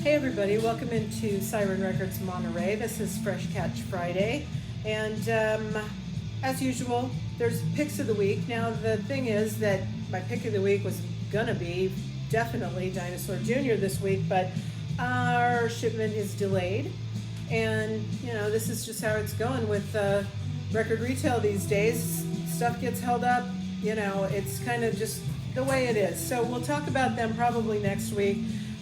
Hey everybody, welcome into Siren Records Monterey. This is Fresh Catch Friday, and as usual, there's picks of the week. Now the thing is that my pick of the week was gonna be definitely Dinosaur Jr. this week, but our shipment is delayed, and this is just how it's going with record retail these days. Stuff gets held up, it's kind of just the way it is. So we'll talk about them probably next week.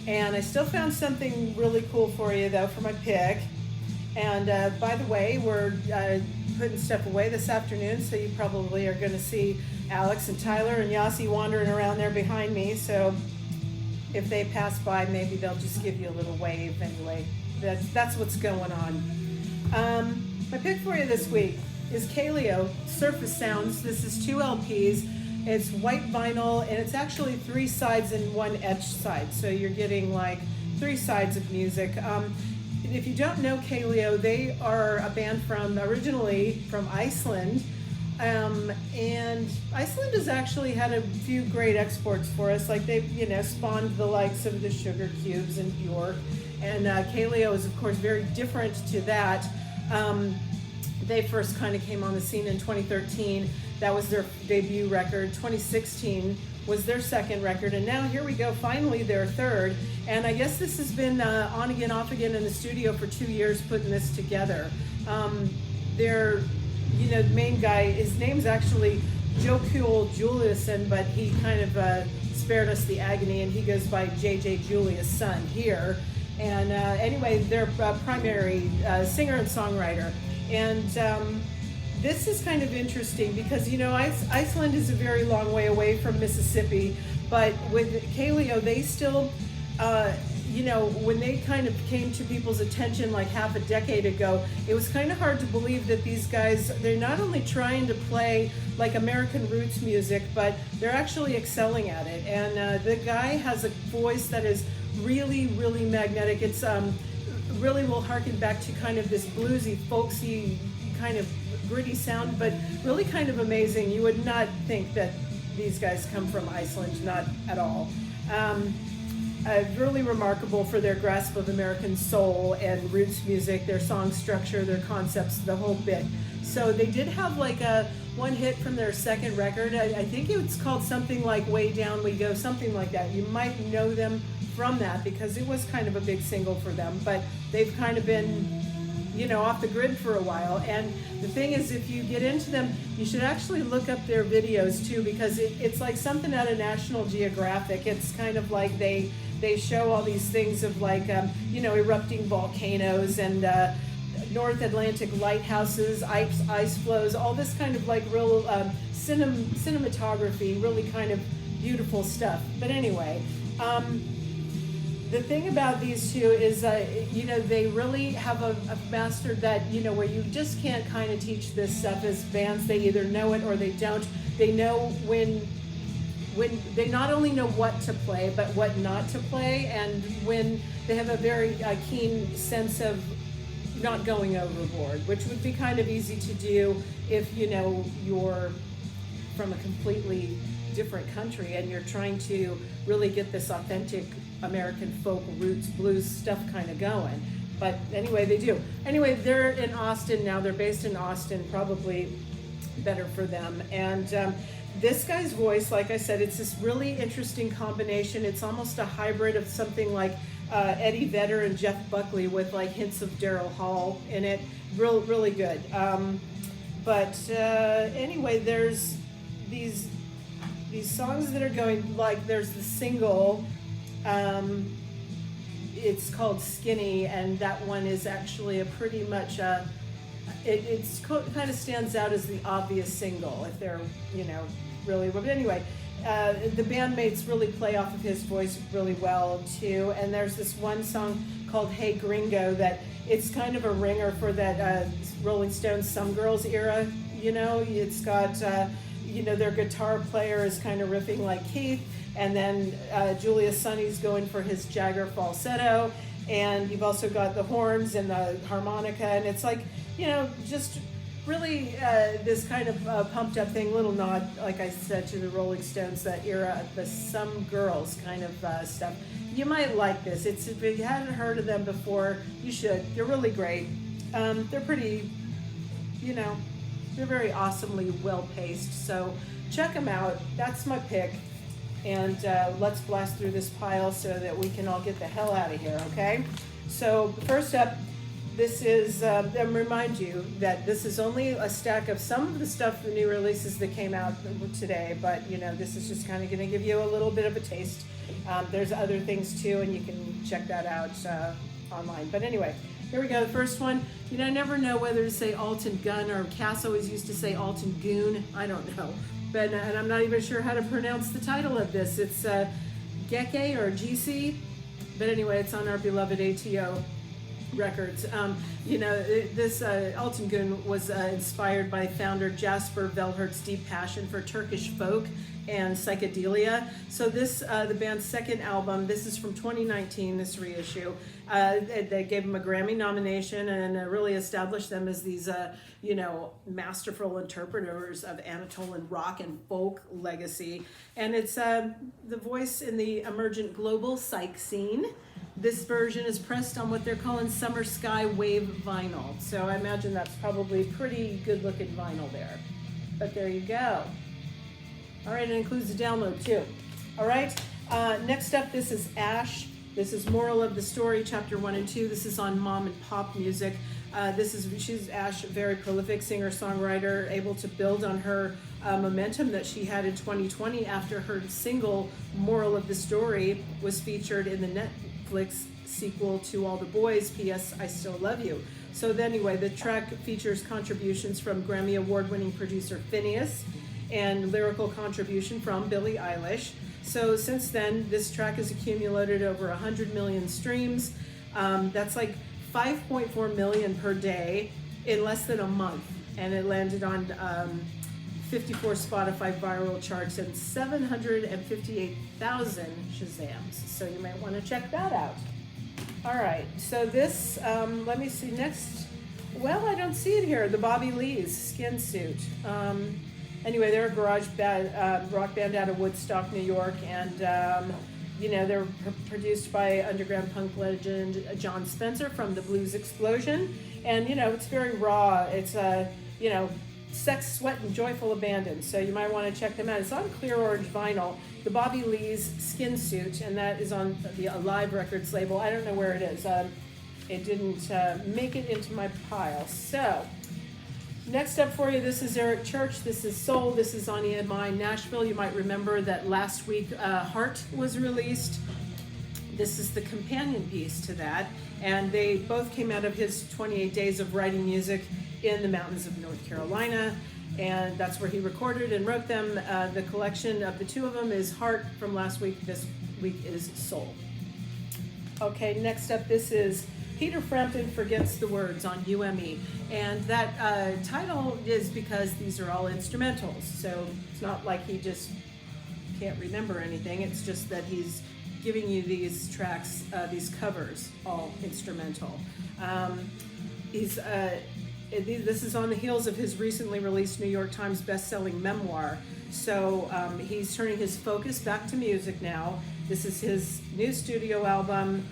And I still found something really cool for you, though, for my pick. And by the way, we're putting stuff away this afternoon, so you probably are going to see Alex and Tyler and Yossi wandering around there behind me. So if they pass by, maybe they'll just give you a little wave anyway. That's what's going on. My pick for you this week is Kaleo, Surface Sounds. This is 2 LPs. It's white vinyl, and it's actually 3 sides and 1 etched side. So you're getting like 3 sides of music. If you don't know Kaleo, they are a band originally from Iceland. And Iceland has actually had a few great exports for us. Like they've, spawned the likes of the Sugar Cubes and Bjork. And Kaleo is, of course, very different to that. They first kind of came on the scene in 2013. That was their debut record. 2016 was their second record, and now here we go, finally their third. And I guess this has been on again, off again in the studio for 2 years putting this together. Their, main guy, his name's actually Yoke Lore, but he kind of spared us the agony, and he goes by JJ Julius' son here. And anyway, they're primary singer and songwriter. And this is kind of interesting because, Iceland is a very long way away from Mississippi, but with Kaleo, they still, when they kind of came to people's attention like half a decade ago, it was kind of hard to believe that these guys, they're not only trying to play like American roots music, but they're actually excelling at it. And the guy has a voice that is really, really magnetic. It's really will harken back to kind of this bluesy, folksy, kind of gritty sound, but really kind of amazing. You would not think that these guys come from Iceland, not at all. Really remarkable for their grasp of American soul and roots music, their song structure, their concepts, the whole bit. So they did have like one hit from their second record. I think it's called something like Way Down We Go, something like that. You might know them from that because it was kind of a big single for them, but they've kind of been off the grid for a while. And the thing is, if you get into them, you should actually look up their videos too, because it's like something out of National Geographic. It's kind of like they show all these things of like erupting volcanoes and North Atlantic lighthouses, ice flows, all this kind of like real cinematography, really kind of beautiful stuff. But anyway, the thing about these two is, they really have mastered that, where you just can't kind of teach this stuff as bands. They either know it or they don't. They know when they not only know what to play, but what not to play, and when they have a very keen sense of not going overboard, which would be kind of easy to do if, you're from a completely different country and you're trying to really get this authentic American folk roots blues stuff kind of going. But anyway, they do. Anyway, they're in Austin now. They're based in Austin, probably better for them. And this guy's voice, like I said, it's this really interesting combination. It's almost a hybrid of something like Eddie Vedder and Jeff Buckley with like hints of Daryl Hall in it. Really good. Anyway, there's these songs that are going, like there's the single, it's called Skinny, and that one is actually a pretty much it's kind of stands out as the obvious single if they're really, but anyway, the bandmates really play off of his voice really well too. And there's this one song called Hey Gringo that it's kind of a ringer for that Rolling Stones Some Girls era. It's got their guitar player is kind of riffing like Keith, and then Julius Sonny's going for his Jagger falsetto, and you've also got the horns and the harmonica, and it's like, just really this kind of pumped up thing, little nod, like I said, to the Rolling Stones, that era, the Some Girls kind of stuff. you might like this. If you hadn't heard of them before, you should. They're really great. They're pretty, you know, they're very awesomely well-paced. So check them out. That's my pick. And let's blast through this pile so that we can all get the hell out of here, okay? So first up, this is, remind you that this is only a stack of some of the stuff, the new releases that came out today, but you know, this is just kind of going to give you a little bit of a taste. There's other things too, and you can check that out online. But anyway, here we go. The first one, you know, I never know whether to say Alton Gun or Cass always used to say Alton Goon. I don't know. But, and I'm not even sure how to pronounce the title of this. It's Geke or GC. But anyway, it's on our beloved ATO Records. You know, this Alton Gun was inspired by founder Jasper Velhert's deep passion for Turkish folk and psychedelia. So this, the band's second album, this is from 2019, this reissue. They gave them a Grammy nomination and really established them as these, you know, masterful interpreters of Anatolian rock and folk legacy. And it's the voice in the emergent global psych scene. This version is pressed on what they're calling summer sky wave vinyl. So I imagine that's probably pretty good looking vinyl there. But there you go. All right, it includes the download too. All right, next up, this is Ash. This is Moral of the Story, Chapter 1 and 2. This is on Mom and Pop Music. She's Ash, very prolific singer-songwriter, able to build on her momentum that she had in 2020 after her single, Moral of the Story, was featured in the Netflix sequel to All the Boys, P.S. I Still Love You. So anyway, the track features contributions from Grammy Award-winning producer Phineas, and lyrical contribution from Billie Eilish. So since then, this track has accumulated over 100 million streams. That's like 5.4 million per day in less than a month. And it landed on 54 Spotify viral charts and 758,000 Shazams. So you might want to check that out. All right, so this, let me see next. Well, I don't see it here. The Bobby Lee's Skin Suit. Anyway, they're a garage rock band out of Woodstock, New York, and you know, they're produced by underground punk legend John Spencer from the Blues Explosion, and you know, it's very raw. It's you know, sex, sweat, and joyful abandon. So you might want to check them out. It's on clear orange vinyl. The Bobby Lee's Skin Suit, and that is on the Alive Records label. I don't know where it is. It didn't make it into my pile. So. Next up for you, this is Eric Church. This is Soul. This is on EMI Nashville. You might remember that last week Heart was released. This is the companion piece to that. And they both came out of his 28 days of writing music in the mountains of North Carolina. And that's where he recorded and wrote them. The collection of the two of them is Heart from last week. This week is Soul. Okay, next up, this is Peter Frampton Forgets the Words on UME. And that title is because these are all instrumentals. So it's not like he just can't remember anything. It's just that he's giving you these tracks, these covers, all instrumental. This is on the heels of his recently released New York Times best-selling memoir. So he's turning his focus back to music now. This is his new studio album.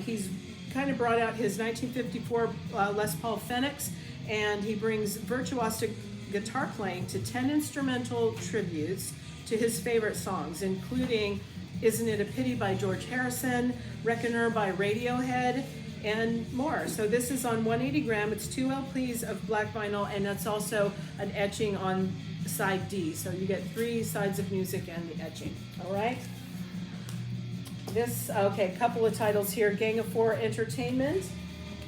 He's kind of brought out his 1954 Les Paul Phoenix, and he brings virtuosic guitar playing to 10 instrumental tributes to his favorite songs, including Isn't It a Pity by George Harrison, Reckoner by Radiohead, and more. So this is on 180 gram. It's 2 LPs of black vinyl, and that's also an etching on side D. So you get 3 sides of music and the etching. All right. This, okay, a couple of titles here, Gang of Four Entertainment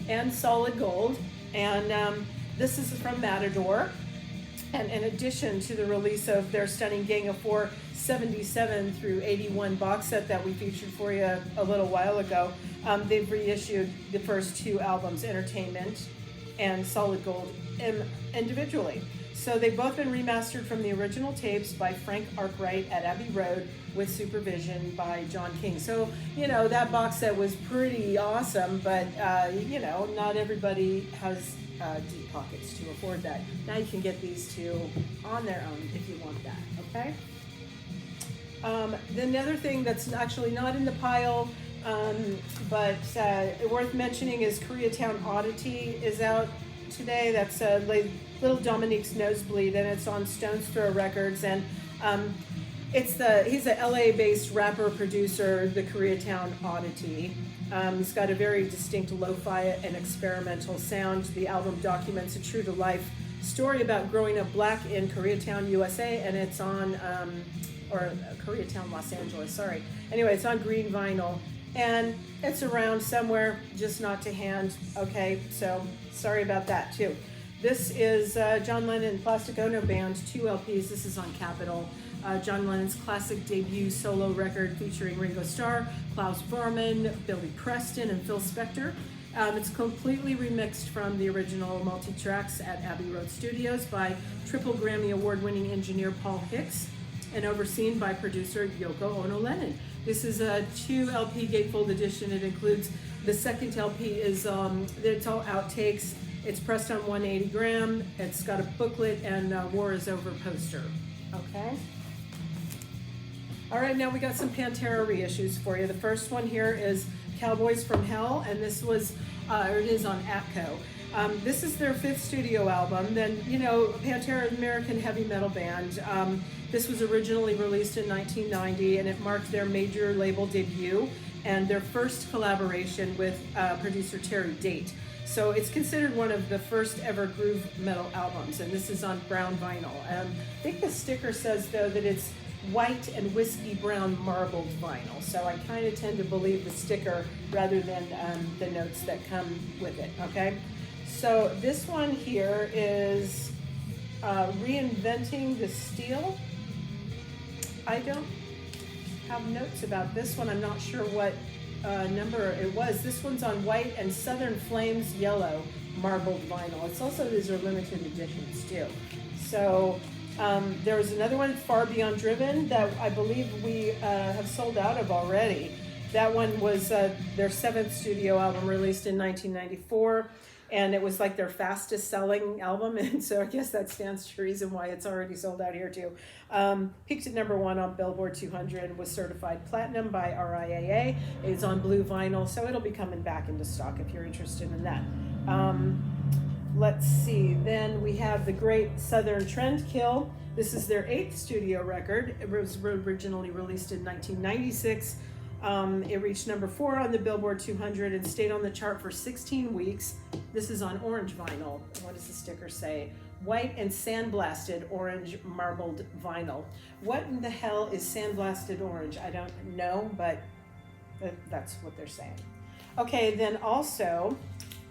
and Solid Gold. And this is from Matador. And in addition to the release of their stunning Gang of Four 77 through 81 box set that we featured for you a little while ago, they've reissued the first 2 albums, Entertainment and Solid Gold, individually. So they've both been remastered from the original tapes by Frank Arkwright at Abbey Road with supervision by John King. So, you know, that box set was pretty awesome, but, you know, not everybody has deep pockets to afford that. Now you can get these 2 on their own if you want that, okay? Then the other thing that's actually not in the pile But worth mentioning is Koreatown Oddity is out today. That's Little Dominique's Nosebleed, and it's on Stone's Throw Records. And he's a LA-based rapper producer. The Koreatown Oddity. He's got a very distinct lo-fi and experimental sound. The album documents a true-to-life story about growing up black in Koreatown, USA, and it's on Koreatown, Los Angeles. Sorry. Anyway, it's on green vinyl. And it's around somewhere, just not to hand. Okay, so sorry about that too. This is John Lennon and Plastic Ono Band, 2 LPs. This is on Capitol. John Lennon's classic debut solo record featuring Ringo Starr, Klaus Voormann, Billy Preston, and Phil Spector. It's completely remixed from the original multi-tracks at Abbey Road Studios by triple Grammy award-winning engineer Paul Hicks and overseen by producer Yoko Ono Lennon. This is a 2 LP gatefold edition. It includes the second LP is it's all outtakes. It's pressed on 180 gram. It's got a booklet and War Is Over poster. Okay. All right, now we got some Pantera reissues for you. The first one here is Cowboys from Hell, and this was, it is on ATO. This is their 5th studio album. Then, you know, Pantera, American heavy metal band. This was originally released in 1990, and it marked their major label debut and their first collaboration with producer Terry Date. So it's considered one of the first ever groove metal albums, and this is on brown vinyl. I think the sticker says, though, that it's white and whiskey brown marbled vinyl. So I kind of tend to believe the sticker rather than the notes that come with it, okay? So this one here is Reinventing the Steel. I don't have notes about this one. I'm not sure what number it was. This one's on white and Southern Flames yellow marbled vinyl. It's also, these are limited editions too. So there was another one, Far Beyond Driven, that I believe we have sold out of already. That one was their 7th studio album released in 1994. And it was like their fastest selling album, and so I guess that stands to reason why it's already sold out here too. Peaked at number 1 on Billboard 200 and was certified platinum by RIAA. It's on blue vinyl, so it'll be coming back into stock if you're interested in that. Let's see, then we have the great Southern Trendkill. This is their 8th studio record. It was originally released in 1996. It reached number 4 on the Billboard 200 and stayed on the chart for 16 weeks. This is on orange vinyl. What does the sticker say? White and sandblasted orange marbled vinyl. What in the hell is sandblasted orange? I don't know, but that's what they're saying. Okay, then also,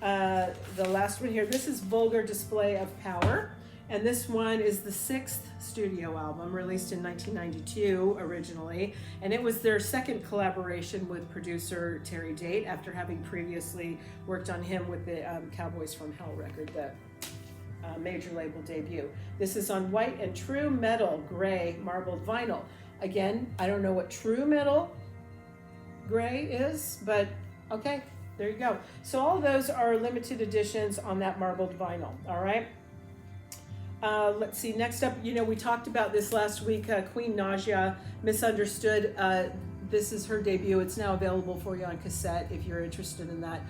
the last one here, this is Vulgar Display of Power. And this one is the 6th studio album, released in 1992 originally. And it was their second collaboration with producer Terry Date after having previously worked on him with the Cowboys from Hell record, the major label debut. This is on white and true metal gray marbled vinyl. Again, I don't know what true metal gray is, but okay, there you go. So all those are limited editions on that marbled vinyl, all right? Let's see, next up, you know, we talked about this last week, Queen Nausea, Misunderstood. This is her debut. It's now available for you on cassette if you're interested in that.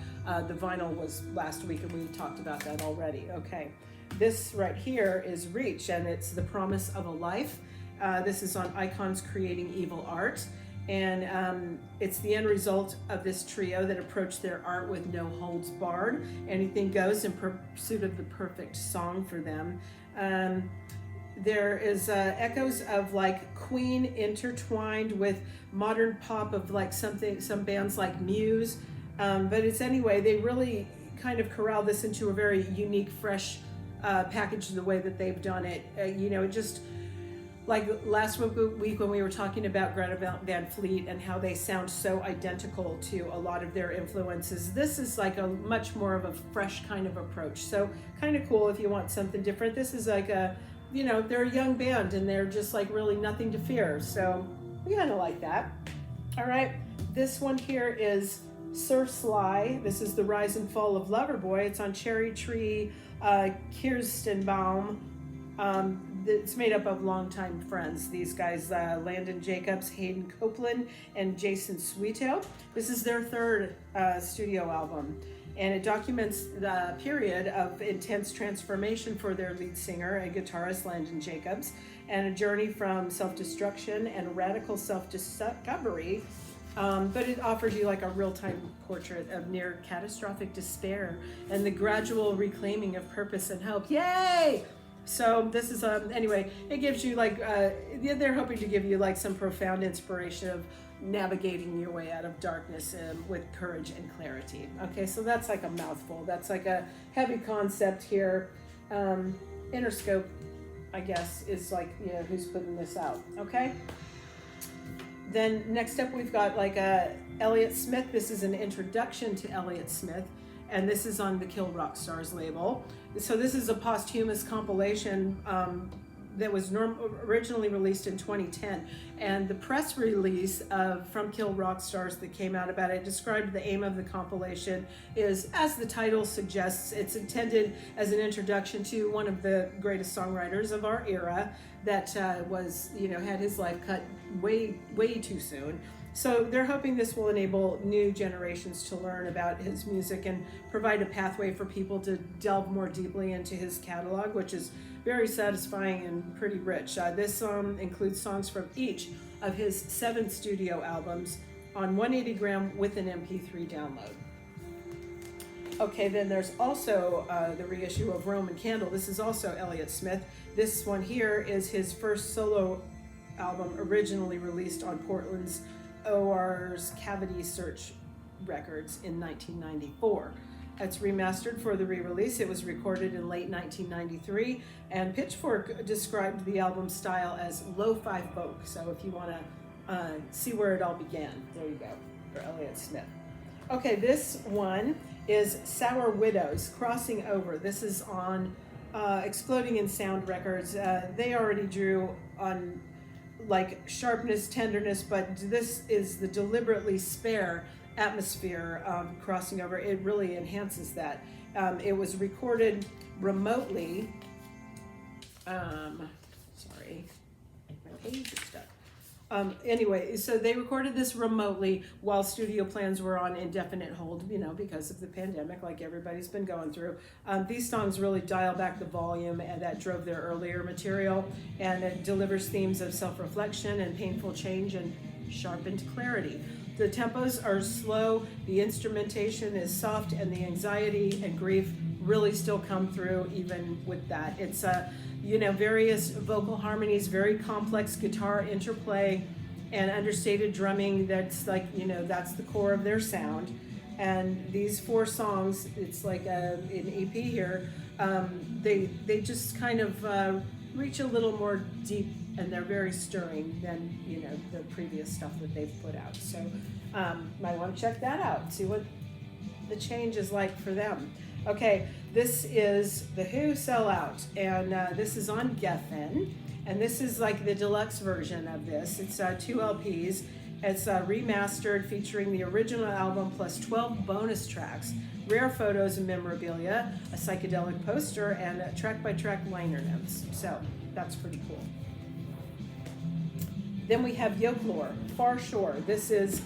The vinyl was last week and we talked about that already. Okay, this right here is Reach, and it's The Promise of a Life. This is on Icons Creating Evil Art. And it's the end result of this trio that approached their art with no holds barred. Anything goes in pursuit of the perfect song for them. There is echoes of like Queen intertwined with modern pop of like some bands like Muse. But it's anyway, they really kind of corral this into a very unique, fresh package the way that they've done it. You know, it just, like last week when we were talking about Greta Van Fleet and how they sound so identical to a lot of their influences, this is like a much more of a fresh kind of approach. So kind of cool if you want something different. This is like a, you know, they're a young band and they're just like really nothing to fear. So we kind of like that. All right, this one here is Surf Sly. This is The Rise and Fall of Loverboy. It's on Cherry Tree, Kirstenbaum. it's made up of longtime friends. These guys, Landon Jacobs, Hayden Copeland, and Jason Sweeto. This is their third studio album, and it documents the period of intense transformation for their lead singer and guitarist Landon Jacobs, and a journey from self-destruction and radical self-discovery. But it offers you like a real-time portrait of near catastrophic despair and the gradual reclaiming of purpose and hope. Yay! So this is anyway, it gives you like they're hoping to give you like some profound inspiration of navigating your way out of darkness with courage and clarity. Okay, so that's like a mouthful. That's like a heavy concept here. Interscope, I guess, is like, you know, who's putting this out. Okay. Then next up we've got like Elliott Smith. This is an introduction to Elliott Smith, and this is on the Kill Rock Stars label. So this is a posthumous compilation that was originally released in 2010, and the press release from Kill Rock Stars that came out about it described the aim of the compilation is, as the title suggests, it's intended as an introduction to one of the greatest songwriters of our era that was, you know, had his life cut way too soon. So they're hoping this will enable new generations to learn about his music and provide a pathway for people to delve more deeply into his catalog, which is very satisfying and pretty rich. This includes songs from each of his 7 studio albums on 180 gram with an MP3 download. Okay, then there's also the reissue of Roman Candle. This is also Elliott Smith. This one here is his first solo album, originally released on Portland's OR's Cavity Search Records in 1994. It's remastered for the re-release. It was recorded in late 1993, and Pitchfork described the album style as lo-fi folk. So if you want to see where it all began, there you go, for Elliott Smith. Okay, this one is Sour Widows, Crossing Over. This is on Exploding in Sound Records. They already drew on like sharpness, tenderness, but this is the deliberately spare atmosphere. Crossing Over, it really enhances that. It was recorded remotely. Sorry, my page is stuck. Anyway, so they recorded this remotely while studio plans were on indefinite hold, you know, because of the pandemic, like everybody's been going through. These songs really dial back the volume, and that drove their earlier material, and it delivers themes of self-reflection and painful change and sharpened clarity. The tempos are slow, the instrumentation is soft, and the anxiety and grief really still come through even with that. It's you know, various vocal harmonies, very complex guitar interplay, and understated drumming. That's like, you know, that's the core of their sound. And these 4 songs, it's like an EP here, they just kind of reach a little more deep, and they're very stirring than, you know, the previous stuff that they've put out. So might want to check that out, see what the change is like for them. Okay, this is The Who Sell Out, and this is on Geffen, and this is like the deluxe version of this. It's 2 LPs. It's remastered, featuring the original album plus 12 bonus tracks, rare photos and memorabilia, a psychedelic poster, and track-by-track liner notes. So that's pretty cool. Then we have Yoke Lore, Far Shore. This is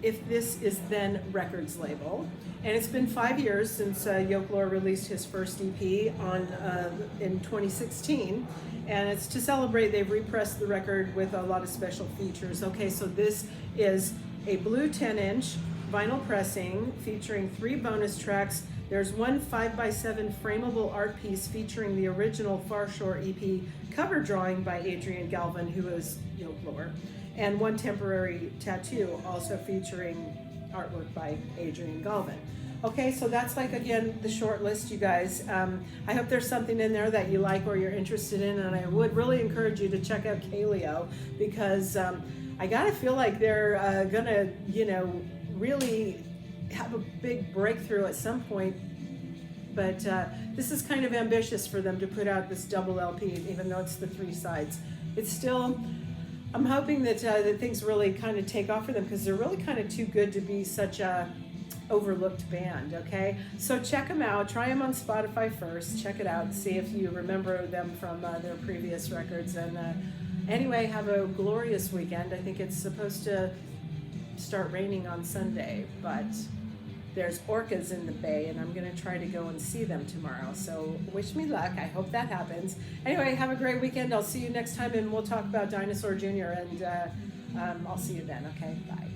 If This Is Then Records label. And it's been 5 years since Yoke Lore released his first EP in 2016. And it's to celebrate, they've repressed the record with a lot of special features. Okay, so this is a blue 10-inch vinyl pressing featuring 3 bonus tracks. There's 1 5x7 frameable art piece featuring the original Far Shore EP cover drawing by Adrian Galvin, who is Yoke Lore, and 1 temporary tattoo also featuring artwork by Adrian Galvin. Okay, so that's like, again, the short list, you guys. I hope there's something in there that you like or you're interested in, and I would really encourage you to check out Kaleo, because I gotta feel like they're gonna, you know, really have a big breakthrough at some point. But this is kind of ambitious for them to put out this double LP, even though it's the 3 sides. It's still, I'm hoping that things really kind of take off for them, because they're really kind of too good to be such a overlooked band, okay? So check them out. Try them on Spotify first. Check it out. See if you remember them from their previous records. And anyway, have a glorious weekend. I think it's supposed to start raining on Sunday, but there's orcas in the bay, and I'm going to try to go and see them tomorrow. So wish me luck. I hope that happens. Anyway, have a great weekend. I'll see you next time, and we'll talk about Dinosaur Jr., and I'll see you then. Okay, bye.